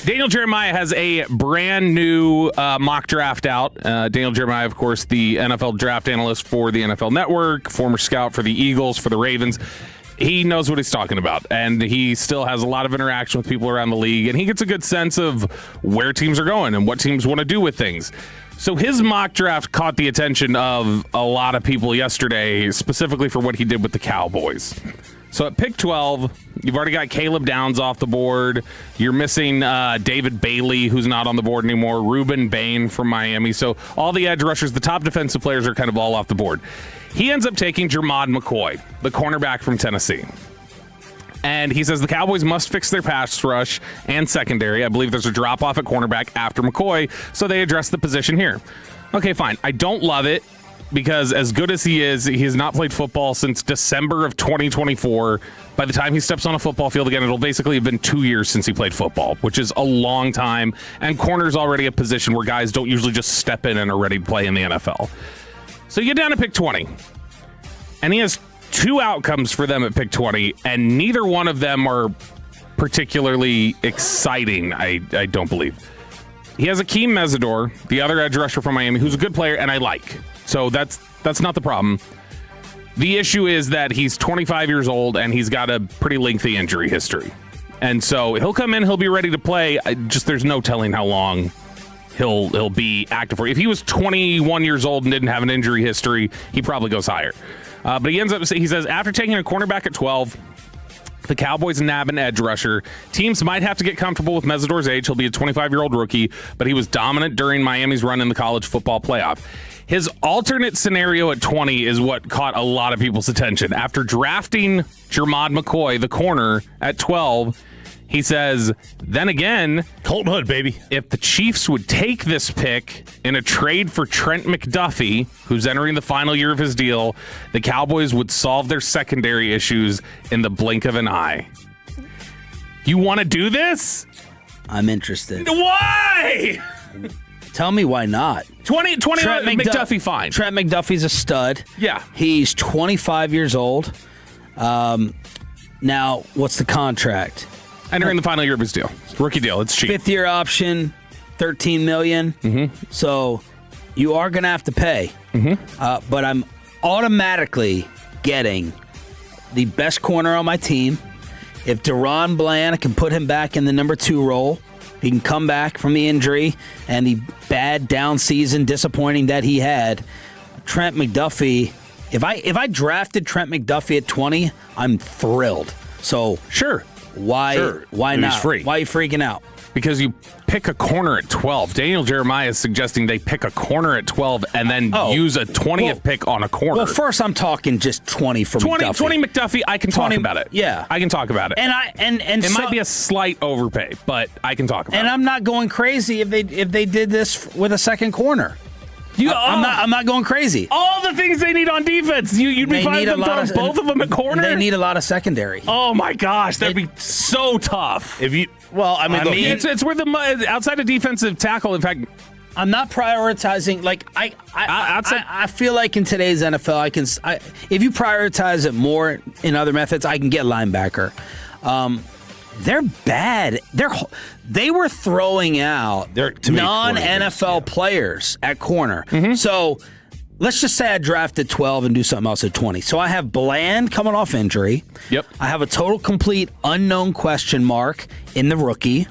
Daniel Jeremiah has a brand new mock draft out. Daniel Jeremiah, of course, the NFL draft analyst for the NFL Network, former scout for the Eagles, for the Ravens. He knows what he's talking about, and he still has a lot of interaction with people around the league, and he gets a good sense of where teams are going and what teams want to do with things. So his mock draft caught the attention of a lot of people yesterday, specifically for what he did with the Cowboys. So at pick 12, you've already got Caleb Downs off the board. You're missing David Bailey, who's not on the board anymore, Reuben Bain from Miami. So all the edge rushers, the top defensive players are kind of all off the board. He ends up taking Jermod McCoy, the cornerback from Tennessee. And he says the Cowboys must fix their pass rush and secondary. I believe there's a drop-off at cornerback after McCoy, so they address the position here. Okay, fine. I don't love it because as good as he has not played football since December of 2024. By the time he steps on a football field again, it'll basically have been 2 years since he played football, which is a long time. And corner's already a position where guys don't usually just step in and are ready to play in the NFL. So you get down to pick 20, and he has two outcomes for them at pick 20, and neither one of them are particularly exciting, I don't believe. He has Akeem Mesidor, the other edge rusher from Miami, who's a good player, and I like. So that's not the problem. The issue is that he's 25 years old, and he's got a pretty lengthy injury history. And so he'll come in, he'll be ready to play. There's no telling how long he'll be active for. If he was 21 years old and didn't have an injury history, he probably goes higher. But he says, after taking a cornerback at 12, the Cowboys nab an edge rusher. Teams might have to get comfortable with Mesidor's age. He'll be a 25-year-old rookie, but he was dominant during Miami's run in the college football playoff. His alternate scenario at 20 is what caught a lot of people's attention. After drafting Jermod McCoy, the corner, at 12, he says, then again, Colton Hood, baby. If the Chiefs would take this pick in a trade for Trent McDuffy, who's entering the final year of his deal, the Cowboys would solve their secondary issues in the blink of an eye. You want to do this? I'm interested. Why? Tell me why not. 20 McDuffy, fine. Trent McDuffie's a stud. Yeah. He's 25 years old. Now, what's the contract? Entering the final year of his deal. Rookie deal. It's cheap. 5th-year option, $13 million. Mm-hmm. So you are going to have to pay. Mm-hmm. But I'm automatically getting the best corner on my team. If Deron Bland, I can put him back in the number 2 role. He can come back from the injury and the bad down season, disappointing that he had. Trent McDuffie, if I drafted Trent McDuffie at 20, I'm thrilled. So sure. Why not? Free. Why are you freaking out? Because you pick a corner at 12. Daniel Jeremiah is suggesting they pick a corner at 12 and then use a 20th pick on a corner. Well, first I'm talking just 20 for McDuffie. 20 McDuffie, I can talk about it. Yeah. I can talk about it. And it might be a slight overpay, but I can talk about it. And I'm not going crazy if they did this with a second corner. I'm not going crazy. All the things they need on defense. You'd be fine with them throwing both of them at corner? They need a lot of secondary. Oh, my gosh. That'd be so tough. It's where the outside of defensive tackle, in fact, I'm not prioritizing. Like I feel like in today's NFL, if you prioritize it more in other methods, I can get linebacker. They're bad. They were throwing out non-NFL players at corner. Mm-hmm. So let's just say I drafted 12 and do something else at 20. So I have Bland coming off injury. Yep. I have a total complete unknown question mark in the rookie.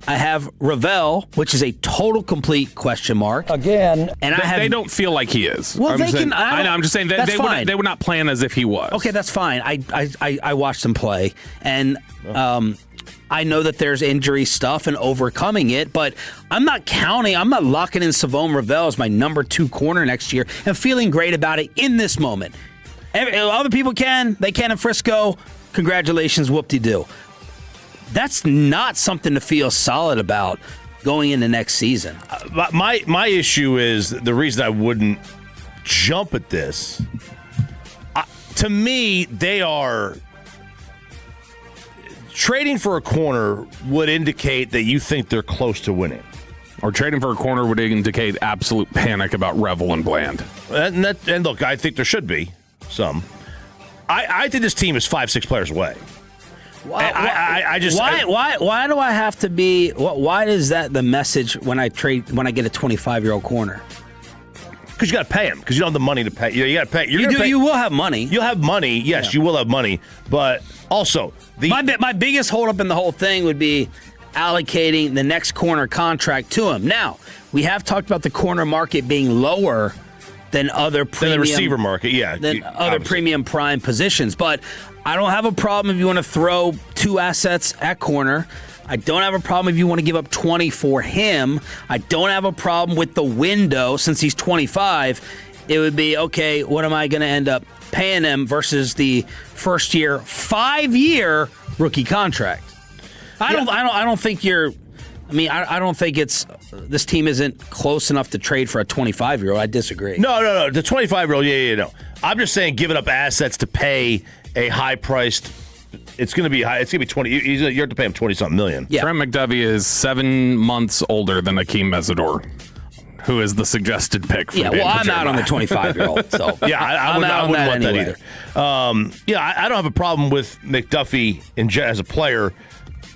I have Ravel, which is a total complete question mark. Again. And they don't feel like he is. Well, I'm just saying they would not plan as if he was. Okay, that's fine. I watched him play, and I know that there's injury stuff and overcoming it, but I'm not locking in Savon Ravel as my number 2 corner next year and feeling great about it in this moment. Other people they can in Frisco. Congratulations, whoop-de-doo. That's not something to feel solid about going into next season. My issue is the reason I wouldn't jump at this. To me, they are trading for a corner would indicate that you think they're close to winning. Or trading for a corner would indicate absolute panic about Revel and Bland. And look, I think there should be some. I think this team is 5-6 players away. I just why do I have to be? Why is that the message when I get a 25-year-old corner? Because you got to pay him. Because you don't have the money to pay. You got to pay. You will have money. You'll have money. Yes, you will have money. But also, my biggest holdup in the whole thing would be allocating the next corner contract to him. Now, we have talked about the corner market being lower than other premium, the receiver market, than other premium prime positions. But I don't have a problem if you want to throw two assets at corner. I don't have a problem if you want to give up 20 for him. I don't have a problem with the window since he's 25. It would be, okay, what am I going to end up paying him versus the first year, 5-year rookie contract? I don't think you're. I mean, I don't think it's. This team isn't close enough to trade for a 25-year-old. I disagree. No. The 25-year-old, no. I'm just saying, giving up assets to pay a high-priced. It's going to be high. It's going to be 20. You have to pay him 20-something million. Yeah. Trent McDuffie is 7 months older than Akeem Mesidor, who is the suggested pick. For I'm out on the 25-year-old. So yeah, I wouldn't want that either. I don't have a problem with McDuffie as a player.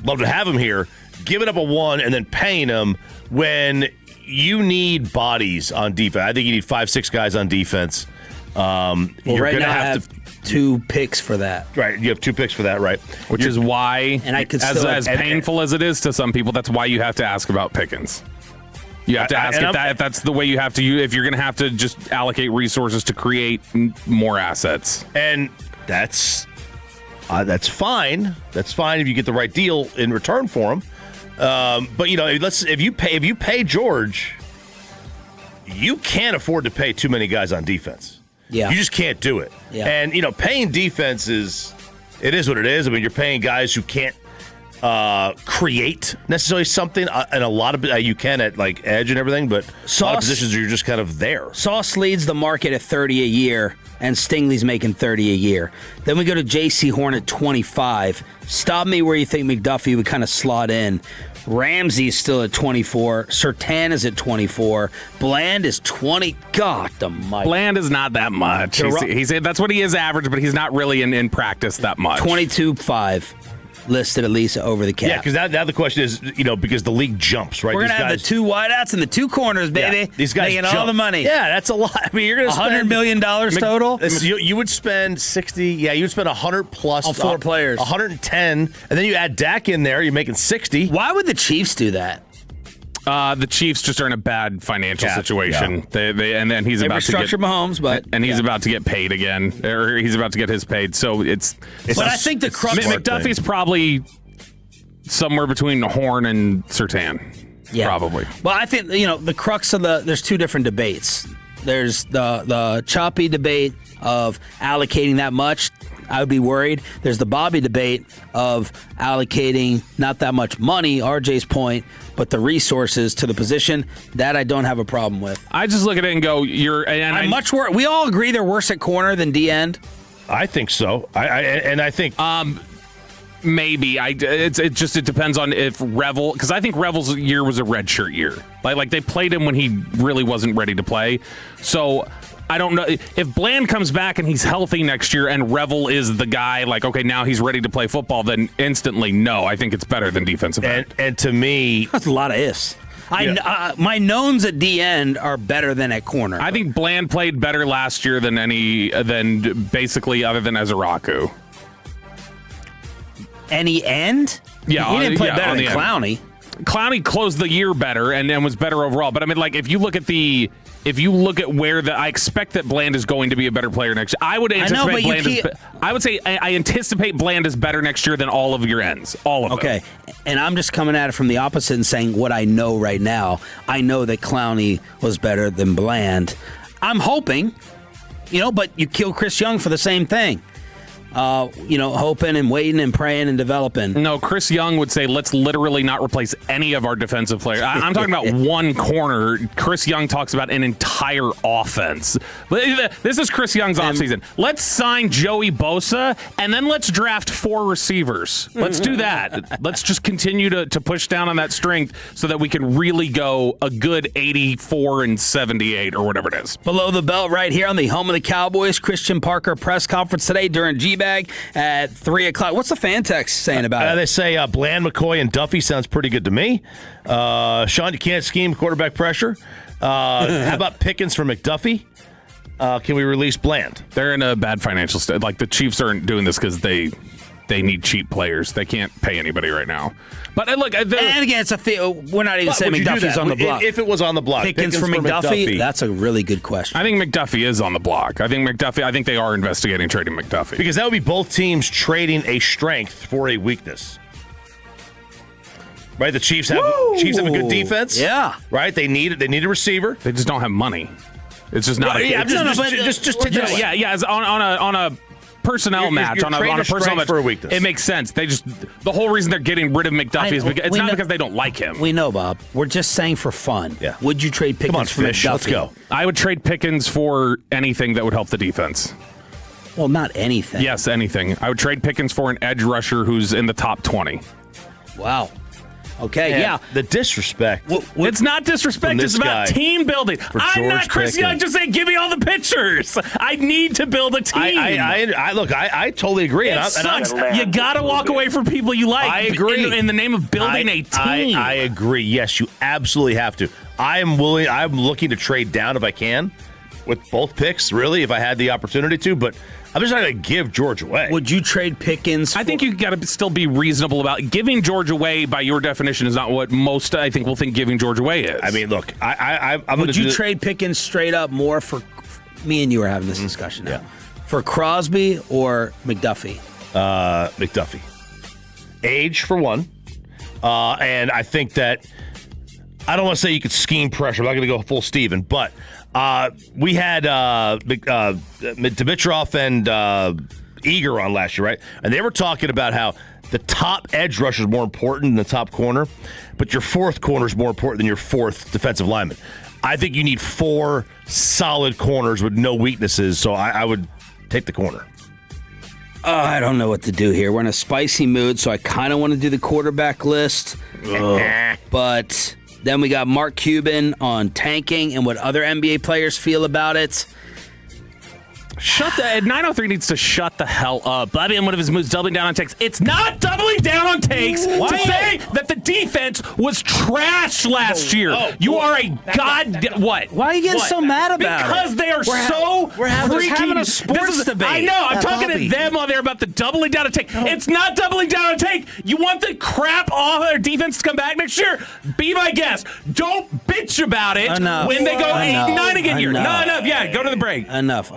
Love to have him here. Giving up a 1 and then paying him when you need bodies on defense. I think you need 5-6 guys on defense. You're right going to now have to. 2 picks for that. Right, you have 2 picks for that, right? Which is why, and I could as painful as it is to some people, that's why you have to ask about Pickens. You have to ask if that's the way you have to. If you're going to have to just allocate resources to create more assets, and that's fine. That's fine if you get the right deal in return for him. But if you pay George, you can't afford to pay too many guys on defense. Yeah. You just can't do it. Yeah. And, paying defense is what it is. I mean, you're paying guys who can't create necessarily something, and a lot of you can at like edge and everything, but a lot of positions you're just kind of there. Sauce leads the market at 30 a year, and Stingley's making 30 a year. Then we go to J.C. Horn at 25. Stop me where you think McDuffie would kind of slot in. Ramsey's still at 24. Surtain is at 24. Bland is 20. God, the mic. Bland is not that much. He's that's what he is average, but he's not really in practice that much. 22.5. Listed at least over the cap. Yeah, because now the question is, because the league jumps, right? We're going to have the 2 wideouts and the 2 corners, baby. Yeah, these guys making jump. all the money. Yeah, that's a lot. I mean, you're going to spend $100 million total. You would spend 60. Yeah, you would spend 100 plus on 4 players, 110, and then you add Dak in there. You're making 60. Why would the Chiefs do that? The Chiefs just are in a bad financial situation. Yeah. And he's about to get Mahomes, he's about to get paid again, or he's about to get his paid. So it's but I think the crux. McDuffie's probably somewhere between Horn and Surtain. Yeah. Probably. Well, I think, the crux of there's 2 different debates. There's the choppy debate of allocating that much. I would be worried. There's the Bobby debate of allocating not that much money, RJ's point, but the resources to the position. That I don't have a problem with. I just look at it and go, I'm much worse. We all agree they're worse at corner than D end. I think so. I think maybe it depends on if Revel, because I think Revel's year was a redshirt year. Like they played him when he really wasn't ready to play. So I don't know if Bland comes back and he's healthy next year and Revel is the guy. Like, okay, now he's ready to play football. Then instantly, no, I think it's better than defensive end. And to me, that's a lot of ifs. My knowns at D end are better than at corner. I think Bland played better last year than basically other than Ezeraku. Any end? Yeah, he didn't play better than Clowney. Clowney closed the year better and was better overall. But I mean, like if you look at where I expect that Bland is going to be a better player next year. I would anticipate I would say I anticipate Bland is better next year than all of your ends. All of them. Okay. And I'm just coming at it from the opposite and saying what I know right now. I know that Clowney was better than Bland. I'm hoping, but you kill Chris Young for the same thing. Hoping and waiting and praying and developing. No, Chris Young would say, let's literally not replace any of our defensive players. I'm talking about one corner. Chris Young talks about an entire offense. This is Chris Young's offseason. Let's sign Joey Bosa, and then let's draft 4 receivers. Let's do that. Let's just continue to push down on that strength so that we can really go a good 84 and 78 or whatever it is. Below the belt right here on the home of the Cowboys, Christian Parker press conference today during G-Bag bag at 3 o'clock. What's the fan text saying about it? They say Bland, McCoy, and Duffy sounds pretty good to me. Sean, you can't scheme quarterback pressure. How about Pickens for McDuffy? Can we release Bland? They're in a bad financial state. Like, the Chiefs aren't doing this because they need cheap players. They can't pay anybody right now. But look, and again, it's we're not even saying McDuffie's on the block. If it was on the block, Pickens for McDuffie, that's a really good question. I think McDuffie is on the block. I think they are investigating trading McDuffie. Because that would be both teams trading a strength for a weakness. Right? The Chiefs have a good defense. Yeah. Right? They need a receiver. They just don't have money. It's just not. Just take this. Yeah. On a personnel match, on a personnel match, for a weakness. It makes sense. The whole reason they're getting rid of McDuffie is because it's not because they don't like him. We know, Bob. We're just saying for fun. Yeah. Would you trade Pickens for Fish, McDuffie? let's go. I would trade Pickens for anything that would help the defense. Well, not anything. Yes, anything. I would trade Pickens for an edge rusher who's in the top 20. Wow. Okay, yeah. The disrespect. It's not disrespect. It's about team building. I'm not Chris Young just saying, give me all the pictures. I need to build a team. I totally agree. It sucks. You got to walk away from people you like. I agree. In the name of building a team. I agree. Yes, you absolutely have to. I'm looking to trade down if I can with both picks, really, if I had the opportunity to, but I'm just not going to give George away. Would you trade Pickens? I think you got to still be reasonable about giving George away. By your definition, is not what most I think will think giving George away is. I mean, look, I'm would you trade Pickens straight up more for? Me and you were having this discussion now. Yeah. For Crosby or McDuffie? McDuffie. Age for one, and I think that I don't want to say you could scheme pressure. I'm not going to go full Steven, but. We had Dimitrov and Eager on last year, right? And they were talking about how the top edge rusher is more important than the top corner, but your fourth corner is more important than your fourth defensive lineman. I think you need 4 solid corners with no weaknesses, so I would take the corner. I don't know what to do here. We're in a spicy mood, so I kind of want to do the quarterback list, but... Then we got Mark Cuban on tanking and what other NBA players feel about it. 903 needs to shut the hell up. Bobby, in one of his moves, doubling down on takes. It's not doubling down on takes to say that the defense was trash last year. You are a what? Why are you getting so mad about it? Because they are we're having a sports debate. I know. I'm talking to them on there about the doubling down on take. It's not doubling down on take. You want the crap off their defense to come back next year? Be my guest. Don't bitch about it when they go 8-9 again. No, enough. Yeah, go to the break. Enough.